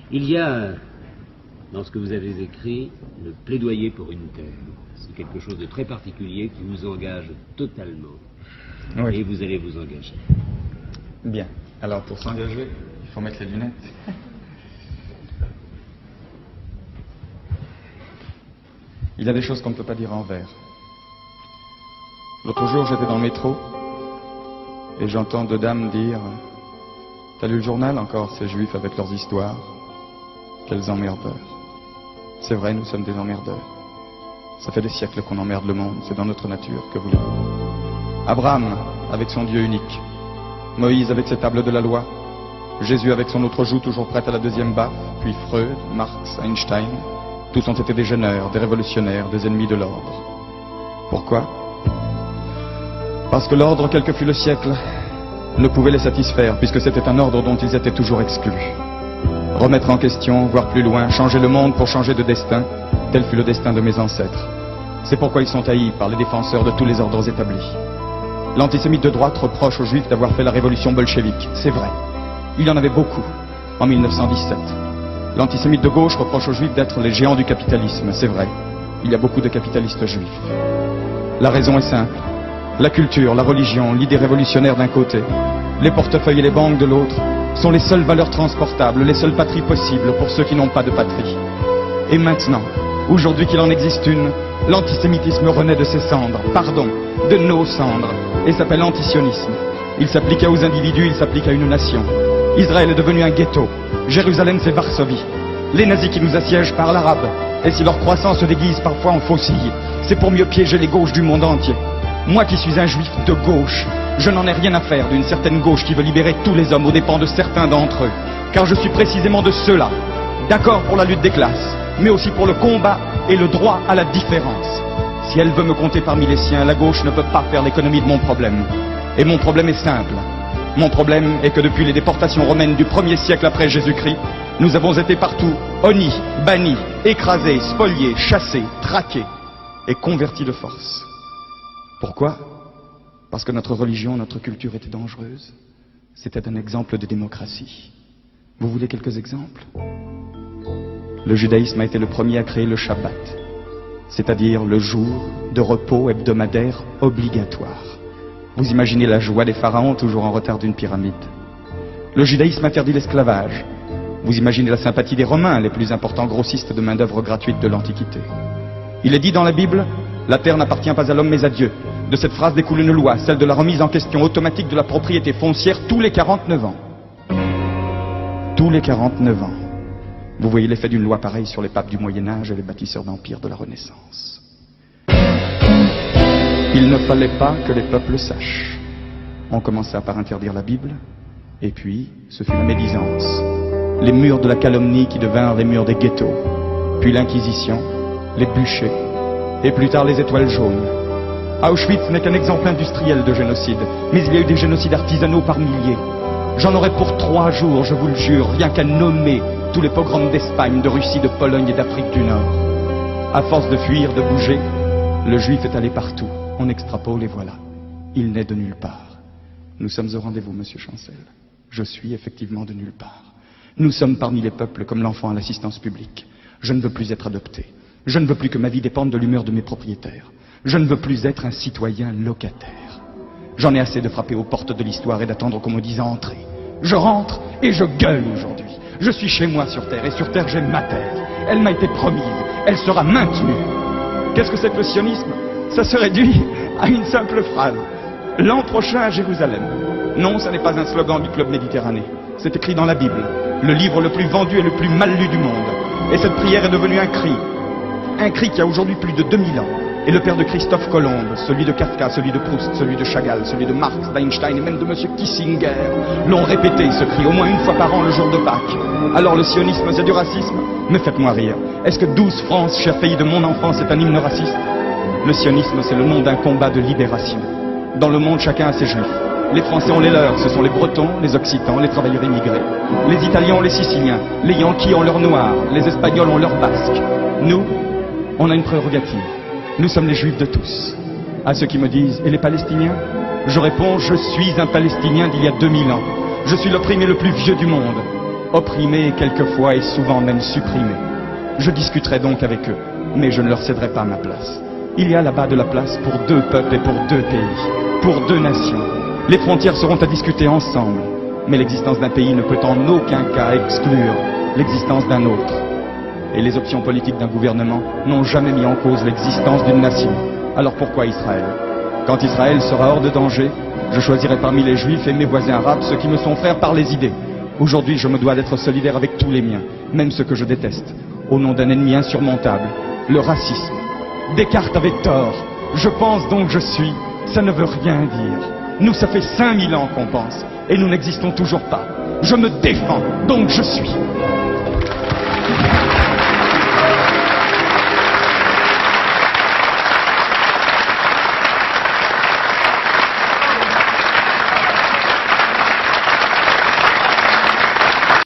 Il y a, dans ce que vous avez écrit, le plaidoyer pour une terre. C'est quelque chose de très particulier qui vous engage totalement. Oui. Et vous allez vous engager. Bien. Alors, pour s'engager, il faut mettre les lunettes. Il y a des choses qu'on ne peut pas dire en vers. L'autre jour, j'étais dans le métro et j'entends deux dames dire « T'as lu le journal encore, ces juifs avec leurs histoires? Quels emmerdeurs. » C'est vrai, nous sommes des emmerdeurs. Ça fait des siècles qu'on emmerde le monde, c'est dans notre nature, que voulez-vous. Abraham avec son Dieu unique, Moïse avec ses tables de la loi, Jésus avec son autre joue toujours prête à la deuxième baffe, puis Freud, Marx, Einstein, tous ont été des gêneurs, des révolutionnaires, des ennemis de l'ordre. Pourquoi? Parce que l'ordre, quel que fût le siècle, ne pouvait les satisfaire, puisque c'était un ordre dont ils étaient toujours exclus. Remettre en question, voir plus loin, changer le monde pour changer de destin, tel fut le destin de mes ancêtres. C'est pourquoi ils sont haïs par les défenseurs de tous les ordres établis. L'antisémite de droite reproche aux Juifs d'avoir fait la révolution bolchevique. C'est vrai. Il y en avait beaucoup, en 1917. L'antisémite de gauche reproche aux Juifs d'être les géants du capitalisme. C'est vrai. Il y a beaucoup de capitalistes juifs. La raison est simple. La culture, la religion, l'idée révolutionnaire d'un côté, les portefeuilles et les banques de l'autre, sont les seules valeurs transportables, les seules patries possibles pour ceux qui n'ont pas de patrie. Et maintenant, aujourd'hui qu'il en existe une, l'antisémitisme renaît de ses cendres, pardon, de nos cendres, et s'appelle antisionisme. Il s'applique aux individus, il s'applique à une nation. Israël est devenu un ghetto. Jérusalem, c'est Varsovie. Les nazis qui nous assiègent parlent arabe. Et si leur croissance se déguise parfois en faucille, c'est pour mieux piéger les gauches du monde entier. Moi qui suis un juif de gauche, je n'en ai rien à faire d'une certaine gauche qui veut libérer tous les hommes aux dépens de certains d'entre eux. Car je suis précisément de ceux-là, d'accord pour la lutte des classes, mais aussi pour le combat et le droit à la différence. Si elle veut me compter parmi les siens, la gauche ne peut pas faire l'économie de mon problème. Et mon problème est simple. Mon problème est que depuis les déportations romaines du 1er siècle après Jésus-Christ, nous avons été partout honnis, bannis, écrasés, spoliés, chassés, traqués et convertis de force. Pourquoi? Parce que notre religion, notre culture était dangereuse. C'était un exemple de démocratie. Vous voulez quelques exemples? Le judaïsme a été le premier à créer le Shabbat, c'est-à-dire le jour de repos hebdomadaire obligatoire. Vous imaginez la joie des pharaons toujours en retard d'une pyramide. Le judaïsme interdit l'esclavage. Vous imaginez la sympathie des Romains, les plus importants grossistes de main-d'œuvre gratuite de l'Antiquité. Il est dit dans la Bible, la terre n'appartient pas à l'homme mais à Dieu. De cette phrase découle une loi, celle de la remise en question automatique de la propriété foncière tous les 49 ans. Tous les 49 ans. Vous voyez l'effet d'une loi pareille sur les papes du Moyen-Âge et les bâtisseurs d'empire de la Renaissance. Il ne fallait pas que les peuples sachent. On commença par interdire la Bible, et puis ce fut la médisance. Les murs de la calomnie qui devinrent les murs des ghettos, puis l'Inquisition, les bûchers, et plus tard les étoiles jaunes. Auschwitz n'est qu'un exemple industriel de génocide, mais il y a eu des génocides artisanaux par milliers. J'en aurais pour 3 jours, je vous le jure, rien qu'à nommer tous les pogroms d'Espagne, de Russie, de Pologne et d'Afrique du Nord. À force de fuir, de bouger, le juif est allé partout. On extrapole et voilà. Il n'est de nulle part. Nous sommes au rendez-vous, monsieur Chancel. Je suis effectivement de nulle part. Nous sommes parmi les peuples comme l'enfant à l'assistance publique. Je ne veux plus être adopté. Je ne veux plus que ma vie dépende de l'humeur de mes propriétaires. Je ne veux plus être un citoyen locataire. J'en ai assez de frapper aux portes de l'histoire et d'attendre qu'on me dise entrer. Je rentre et je gueule aujourd'hui. Je suis chez moi sur Terre et sur Terre j'ai ma terre. Elle m'a été promise. Elle sera maintenue. Qu'est-ce que c'est que le sionisme? Ça se réduit à une simple phrase. L'an prochain à Jérusalem. Non, ça n'est pas un slogan du Club Méditerranée. C'est écrit dans la Bible. Le livre le plus vendu et le plus mal lu du monde. Et cette prière est devenue un cri. Un cri qui a aujourd'hui plus de 2000 ans. Et le père de Christophe Colomb, celui de Kafka, celui de Proust, celui de Chagall, celui de Marx, d'Einstein et même de monsieur Kissinger l'ont répété ce cri au moins une fois par an le jour de Pâques. Alors le sionisme c'est du racisme? Mais faites-moi rire. Est-ce que 12 France, cher pays de mon enfance, est un hymne raciste? Le sionisme c'est le nom d'un combat de libération. Dans le monde chacun a ses juifs. Les Français ont les leurs, ce sont les Bretons, les Occitans, les travailleurs immigrés. Les Italiens ont les Siciliens, les Yankees ont leurs Noirs, les Espagnols ont leurs Basques. Nous, on a une prérogative. Nous sommes les Juifs de tous. À ceux qui me disent, et les Palestiniens? Je réponds, je suis un Palestinien d'il y a 2000 ans. Je suis l'opprimé le plus vieux du monde. opprimés quelquefois et souvent même supprimés. Je discuterai donc avec eux, mais je ne leur céderai pas ma place. Il y a là-bas de la place pour 2 peuples et pour 2 pays, pour 2 nations. Les frontières seront à discuter ensemble, mais l'existence d'un pays ne peut en aucun cas exclure l'existence d'un autre. Et les options politiques d'un gouvernement n'ont jamais mis en cause l'existence d'une nation. Alors pourquoi Israël? Quand Israël sera hors de danger, je choisirai parmi les Juifs et mes voisins arabes ceux qui me sont frères par les idées. Aujourd'hui, je me dois d'être solidaire avec tous les miens, même ceux que je déteste, au nom d'un ennemi insurmontable, le racisme. Descartes avait tort. Je pense donc je suis. Ça ne veut rien dire. Nous, ça fait 5000 ans qu'on pense, et nous n'existons toujours pas. Je me défends, donc je suis.